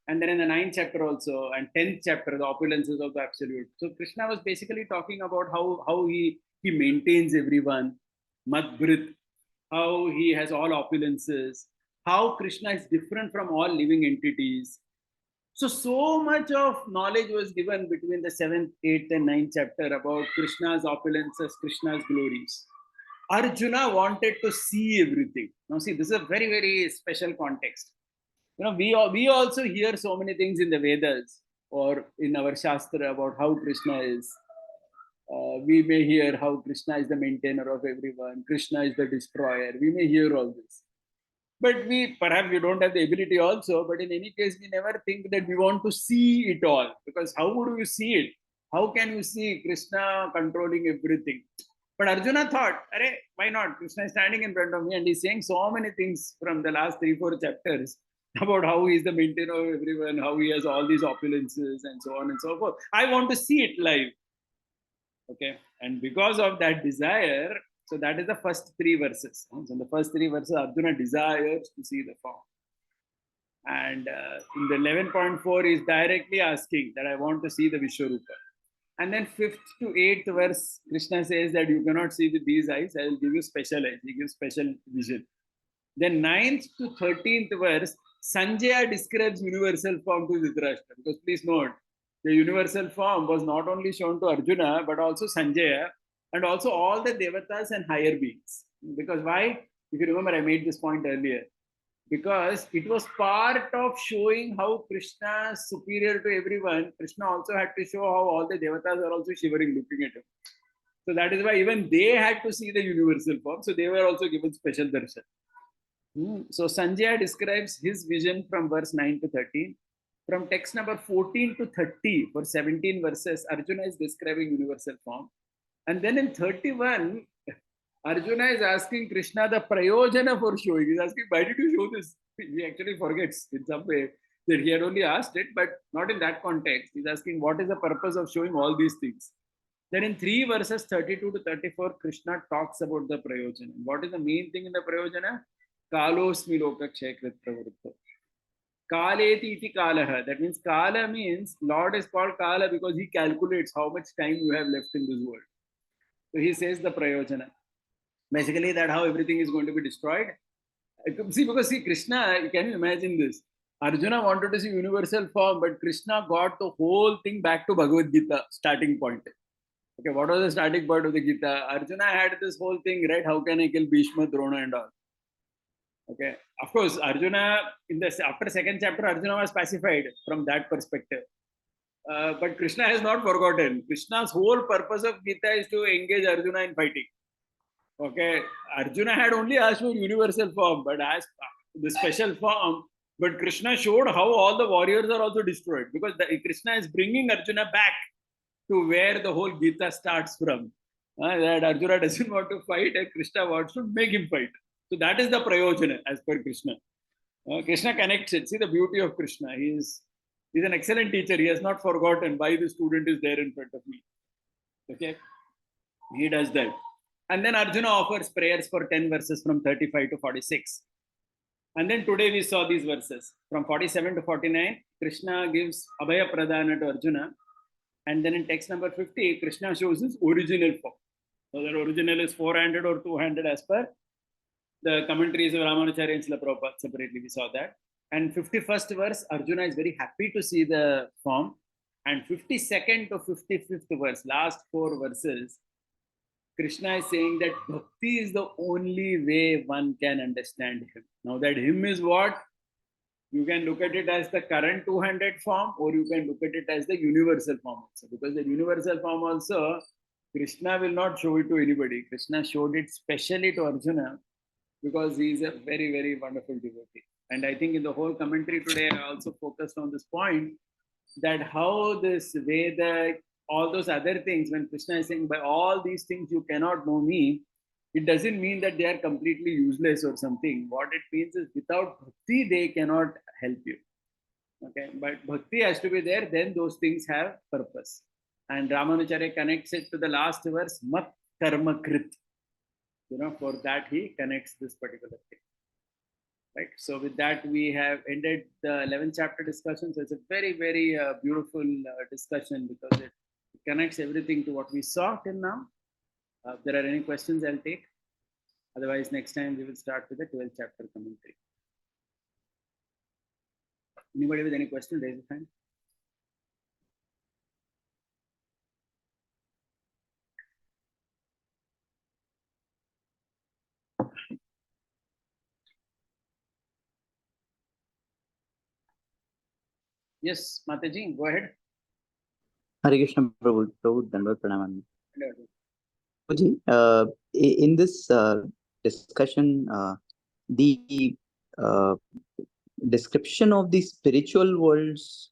And then in the 9th chapter also, and 10th chapter, the opulences of the absolute. So Krishna was basically talking about how he maintains everyone, Madbrit, how he has all opulences, how Krishna is different from all living entities. So much of knowledge was given between the 7th, 8th, and 9th chapter about Krishna's opulences, Krishna's glories. Arjuna wanted to see everything. Now, see, this is a very, very special context. You know, we also hear so many things in the Vedas or in our Shastra about how Krishna is. We may hear how Krishna is the maintainer of everyone, Krishna is the destroyer. We may hear all this. But perhaps we don't have the ability also, but in any case, we never think that we want to see it all, because how would you see it? How can you see Krishna controlling everything? But Arjuna thought, Arey, why not? Krishna is standing in front of me and he's saying so many things from the last 3-4 chapters about how he's the maintainer of everyone, how he has all these opulences and so on and so forth. I want to see it live. Okay. And because of that desire, so that is the first 3 verses. So in the first 3 verses, Arjuna desires to see the form. And in the 11.4 is directly asking that I want to see the Vishwarupa. And then 5th to 8th verse, Krishna says that you cannot see with these eyes, I will give you special eyes. He gives special vision. Then 9th to 13th verse, Sanjaya describes universal form to Dhritarashtra. Because please note, the universal form was not only shown to Arjuna, but also Sanjaya, and also all the devatas and higher beings. Because why? If you remember, I made this point earlier. Because it was part of showing how Krishna is superior to everyone. Krishna also had to show how all the devatas are also shivering looking at him. So that is why even they had to see the universal form. So they were also given special darshan. So Sanjaya describes his vision from verse 9 to 13. From text number 14 to 30, for 17 verses, Arjuna is describing universal form. And then in 31, Arjuna is asking Krishna the prayojana for showing. He's asking, why did you show this? He actually forgets in some way that he had only asked it, but not in that context. He's asking, what is the purpose of showing all these things? Then in 3 verses 32 to 34, Krishna talks about the prayojana. What is the main thing in the prayojana? Kalosmi lokakshekrit pravritto. Kaleti iti kalaha. That means Kala means Lord is called Kala because he calculates how much time you have left in this world. So he says the prayojana. Basically, that how everything is going to be destroyed. See, because Krishna, can you imagine this? Arjuna wanted to see universal form, but Krishna got the whole thing back to Bhagavad Gita starting point. Okay, what was the starting point of the Gita? Arjuna had this whole thing, right? How can I kill Bhishma, Drona and all? Okay, of course, Arjuna, after second chapter, Arjuna was pacified from that perspective. But Krishna has not forgotten. Krishna's whole purpose of Gita is to engage Arjuna in fighting. Okay, Arjuna had only asked for universal form, but asked the special form. But Krishna showed how all the warriors are also destroyed, because Krishna is bringing Arjuna back to where the whole Gita starts from. That Arjuna doesn't want to fight, and Krishna wants to make him fight. So that is the prayojana as per Krishna. Krishna connects it. See the beauty of Krishna. He's an excellent teacher. He has not forgotten why the student is there in front of me. Okay, he does that. And then Arjuna offers prayers for 10 verses from 35 to 46. And then today we saw these verses. From 47 to 49, Krishna gives Abhaya Pradhana to Arjuna. And then in text number 50, Krishna shows his original form. So that original is 400 or 200 as per the commentaries of Ramanujacharya and Srila Prabhupada separately. We saw that. And 51st verse, Arjuna is very happy to see the form. And 52nd to 55th verse, last 4 verses, Krishna is saying that bhakti is the only way one can understand him. Now that him is what? You can look at it as the current 200 form, or you can look at it as the universal form also. Because the universal form also, Krishna will not show it to anybody. Krishna showed it specially to Arjuna because he is a very, very wonderful devotee. And I think in the whole commentary today, I also focused on this point, that how this Veda, all those other things, when Krishna is saying, by all these things you cannot know me, it doesn't mean that they are completely useless or something. What it means is without bhakti, they cannot help you. Okay, but bhakti has to be there, then those things have purpose. And Ramanujacharya connects it to the last verse, mat karma krit. For that he connects this particular thing. Right. So with that, we have ended the 11th chapter discussion. So it's a very, very beautiful discussion because it connects everything to what we saw till now. If there are any questions, I'll take. Otherwise, next time we will start with the 12th chapter commentary. Anybody with any question, raise your hand. Yes, Mataji, go ahead. Hare Krishna, Prabhu, Dandavat Pranam. In this discussion, the description of the spiritual worlds,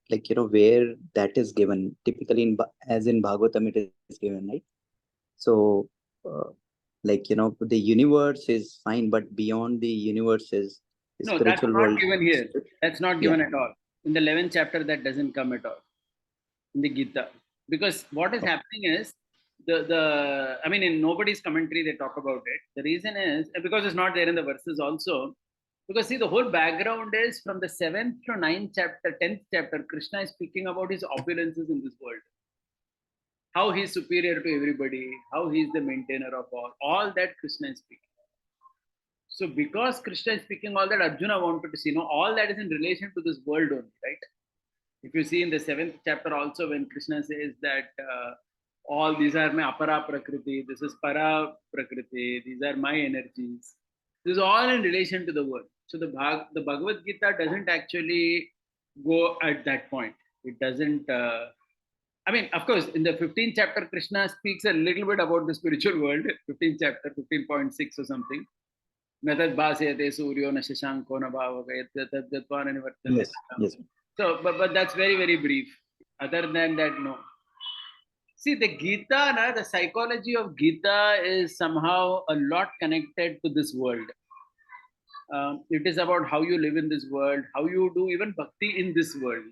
like, where that is given, typically as in Bhagavatam it is given, right? So, like, the universe is fine, but beyond the universe is the No, that's spiritual not world. given here. That's not Yeah. given at all. In the 11th chapter, that doesn't come at all in the Gita. Because what is happening is I mean, in nobody's commentary, they talk about it. The reason is because it's not there in the verses also. Because see, the whole background is from the 7th to 9th chapter, 10th chapter, Krishna is speaking about his opulences in this world. How he's superior to everybody, how he's the maintainer of all that Krishna is speaking. So because Krishna is speaking all that, Arjuna wanted to see, all that is in relation to this world only, right? If you see in the 7th chapter also, when Krishna says that all these are my apara prakriti, this is para prakriti, these are my energies. This is all in relation to the world. So the Bhagavad Gita doesn't actually go at that point. It doesn't. I mean, of course, in the 15th chapter, Krishna speaks a little bit about the spiritual world. 15th chapter, 15.6 or something. Natad bhasyate suryo na shashanko na bhavakayat tatdatvan anivartate. Yes. So, but that's very, very brief. Other than that, no. See, the Gita, the psychology of Gita is somehow a lot connected to this world. It is about how you live in this world, how you do even bhakti in this world.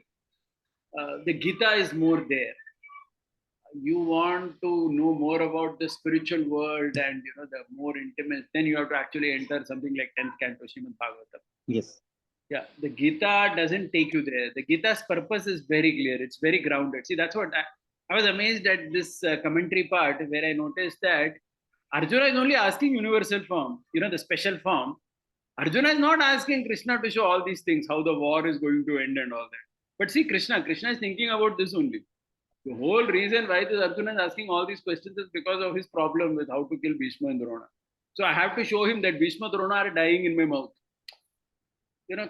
The Gita is more there. You want to know more about the spiritual world and the more intimate, then you have to actually enter something like 10th canto Srimad Bhagavatam. Yes. Yeah, the Gita doesn't take you there. The Gita's purpose is very clear. It's very grounded. See, that's what I was amazed at this commentary part where I noticed that Arjuna is only asking universal form, the special form. Arjuna is not asking Krishna to show all these things, how the war is going to end and all that. But see, Krishna is thinking about this only. The whole reason why this Arjuna is asking all these questions is because of his problem with how to kill Bhishma and Drona. So I have to show him that Bhishma and Drona are dying in my mouth.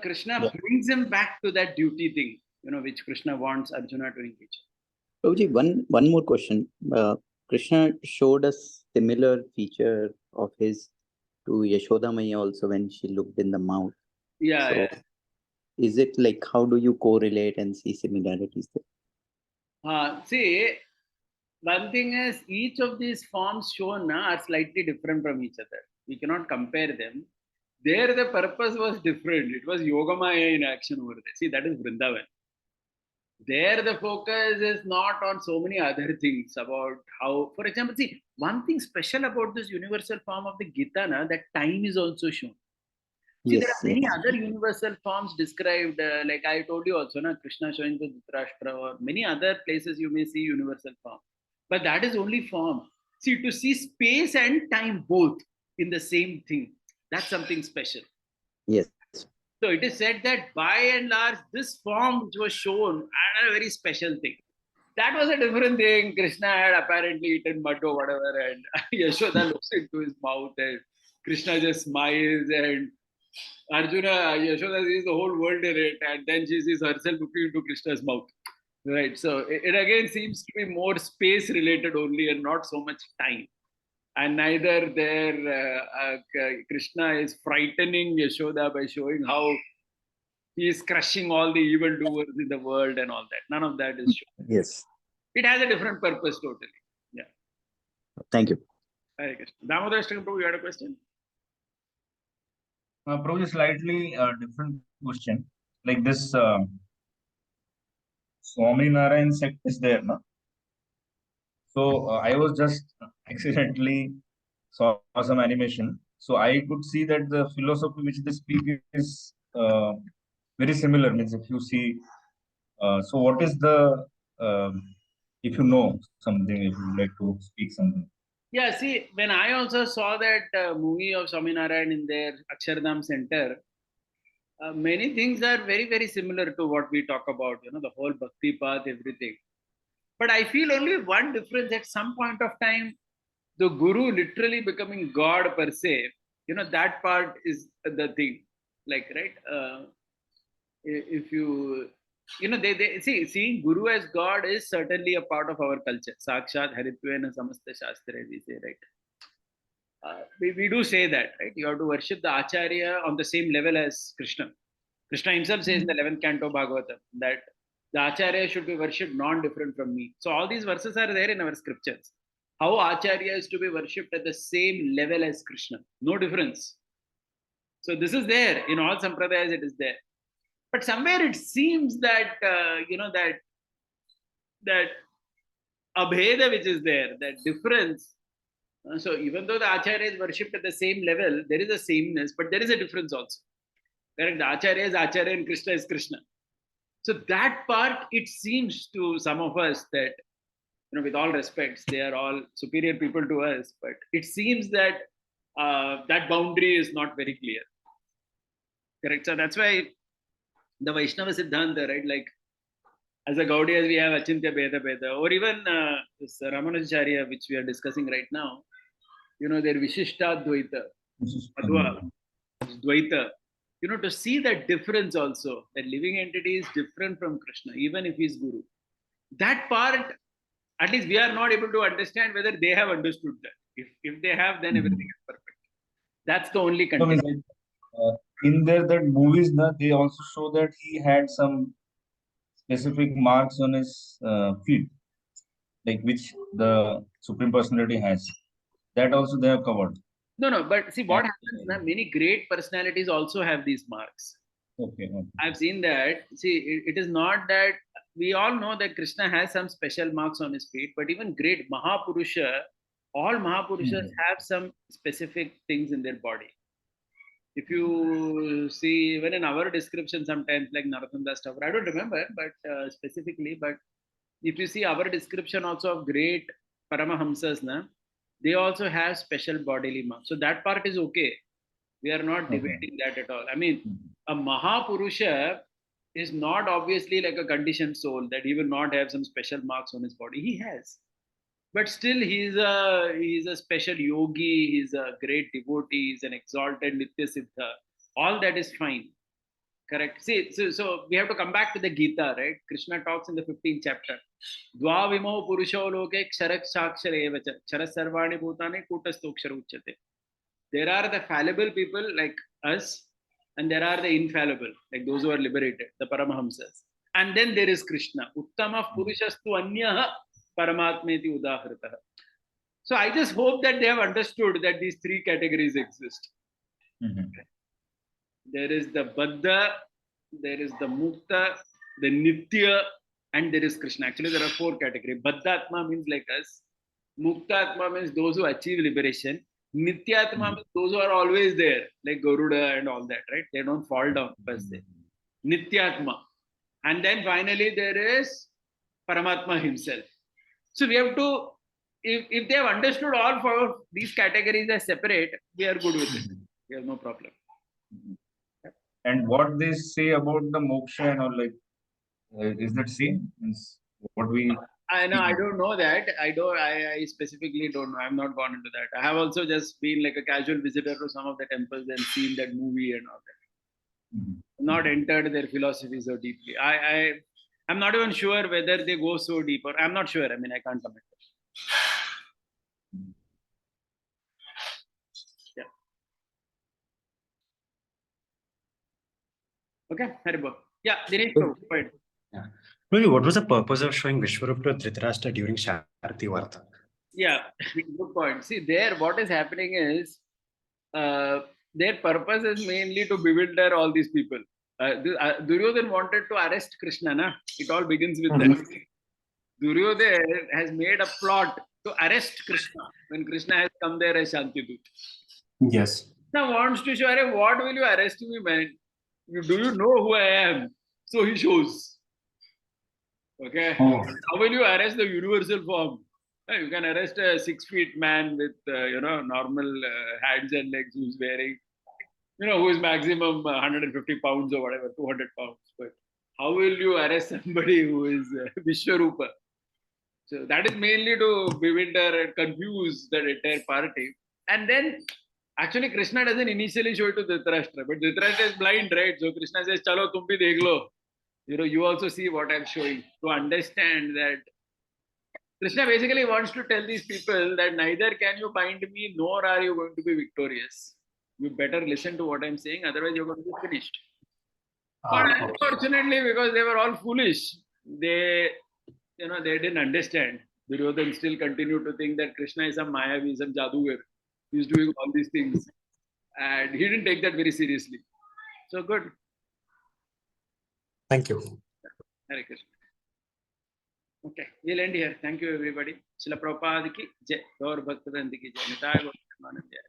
Krishna brings him back to that duty thing, which Krishna wants Arjuna to engage. Prabhuji, one more question. Krishna showed a similar feature of his to Yashoda Maya also when she looked in the mouth. Yeah. Is it like, how do you correlate and see similarities there? See, one thing is each of these forms shown are slightly different from each other. We cannot compare them. There, the purpose was different. It was Yogamaya in action over there. See, that is Vrindavan. There, the focus is not on so many other things about how, for example, see, one thing special about this universal form of the Gita, that time is also shown. See, there are many other universal forms described, like I told you also, Krishna showing to Dhritarashtra, or many other places you may see universal form. But that is only form. See, to see space and time both in the same thing, that's something special. Yes. So it is said that by and large, this form which was shown had a very special thing. That was a different thing. Krishna had apparently eaten mud or whatever, and Yashoda looks into his mouth, and Krishna just smiles, and Arjuna, Yashoda sees the whole world in it, and then she sees herself looking into Krishna's mouth. Right. So it again seems to be more space related only and not so much time. And neither there Krishna is frightening Yashoda by showing how he is crushing all the evildoers in the world and all that. None of that is shown. Yes. It has a different purpose totally. Yeah. Thank you. Hare Krishna. Damodar Prabhu, you had a question? Probably slightly different question. Like this Swami Narayan sect is there, no? So I was just accidentally saw some animation. So I could see that the philosophy which they speak is very similar. Means if you see, so what is the, if you know something, if you would like to speak something. Yeah, see, when I also saw that movie of Swami Narayan in their Akshardham Center, many things are very, very similar to what we talk about, the whole bhakti path, everything. But I feel only one difference at some point of time, the guru literally becoming God per se, that part is the thing. Like, right? If you, they see, seeing guru as God is certainly a part of our culture. Sakshat Haritvena Samasta Shastra, we say, right? we do say that, right? You have to worship the Acharya on the same level as Krishna. Krishna himself says in the 11th canto Bhagavatam that the Acharya should be worshipped non-different from me. So all these verses are there in our scriptures. How Acharya is to be worshipped at the same level as Krishna. No difference. So this is there. In all sampradayas it is there. But somewhere it seems that, that abheda which is there, that difference. So even though the Acharya is worshipped at the same level, there is a sameness, but there is a difference also. Correct? The Acharya is Acharya and Krishna is Krishna. So that part, it seems to some of us that, with all respects, they are all superior people to us, but it seems that that boundary is not very clear. Correct? So that's why the Vaishnava Siddhanta, right? Like, as a Gaudiyas, we have Achintya Bheda Bheda, or even this Ramanujacharya, which we are discussing right now, their Vishishta Dvaita, Adva, Dvaita, to see that difference also, that living entity is different from Krishna, even if he's Guru. That part, at least we are not able to understand whether they have understood that. If they have, then everything is perfect. That's the only condition. In that movies, they also show that he had some specific marks on his feet, like which the Supreme Personality has. That also they have covered. No, but see what happens now, many great personalities also have these marks. Okay. I've seen that. See, it is not that we all know that Krishna has some special marks on his feet, but even great Mahapurusha, all Mahapurushas have some specific things in their body. If you see, even in our description, sometimes like Narottam Das Thakur, I don't remember, but specifically, but if you see our description also of great Paramahamsas, they also have special bodily marks. So that part is okay. We are not debating that at all. I mean, a Mahapurusha is not obviously like a conditioned soul that he will not have some special marks on his body. He has. But still, he's a special yogi, he's a great devotee, he's an exalted Nitya Siddha. All that is fine. Correct. See, so we have to come back to the Gita, right? Krishna talks in the 15th chapter. Dvavimo purusho loke ksharak shakshare evacha charas sarvani bhutane kutastokshara uchyate. There are the fallible people like us, and there are the infallible, like those who are liberated, the Paramahamsas. And then there is Krishna. Uttama purushastu anyaha paramatmeti udahritaha. So I just hope that they have understood that these three categories exist. There is the Baddha, there is the Mukta, the Nitya, and there is Krishna. Actually, there are four categories. Baddha Atma means like us. Mukta Atma means those who achieve liberation. Nitya Atma means those who are always there, like Garuda and all that, right? They don't fall down per se. Nitya Atma. And then finally, there is Paramatma himself. So we have to, if they have understood all four of these categories as separate, we are good with it. We have no problem. And what they say about the moksha and all, like, is that same? Is what we? I know. I don't know that. I specifically don't know. I've not gone into that. I have also just been like a casual visitor to some of the temples and seen that movie and all that. Not entered their philosophy so deeply. I'm not even sure whether they go so deep, or I'm not sure. I mean, I can't comment. Yeah. Okay, Haribo. Yeah, Dinesh, go ahead. Yeah. Really, what was the purpose of showing Vishwarup to Dhritarashtra during Sharti Varta? Yeah, good point. See, there, what is happening is their purpose is mainly to bewilder all these people. Duryodhan wanted to arrest Krishna, na? It all begins with that. Duryodhan has made a plot to arrest Krishna when Krishna has come there as Shantidut. Yes. Krishna wants to show, what will you arrest me, man? Do you know who I am? So he shows. Okay. How will you arrest the universal form? You can arrest a 6 feet man with normal hands and legs who's wearing, who is maximum 150 pounds or whatever, 200 pounds. But how will you arrest somebody who is Vishwarupa? So that is mainly to bewilder and confuse the entire party. And then actually Krishna doesn't initially show it to Dhritarashtra, but Dhritarashtra is blind, right? So Krishna says, "Chalo, tum bhi dekh lo." You also see what I'm showing, to understand that. Krishna basically wants to tell these people that neither can you bind me nor are you going to be victorious. You better listen to what I'm saying, otherwise you're going to be finished. But Okay. unfortunately, because they were all foolish, they didn't understand. Duryodhan still continued to think that Krishna is some Mayavi, some Jadugar. He's doing all these things. And he didn't take that very seriously. So good. Thank you. Hare Krishna. Okay, we'll end here. Thank you, everybody. Srila Prabhupada ki jai. Gaur Bhaktivinoda ki jai. Nitai Gaur Premanand jai.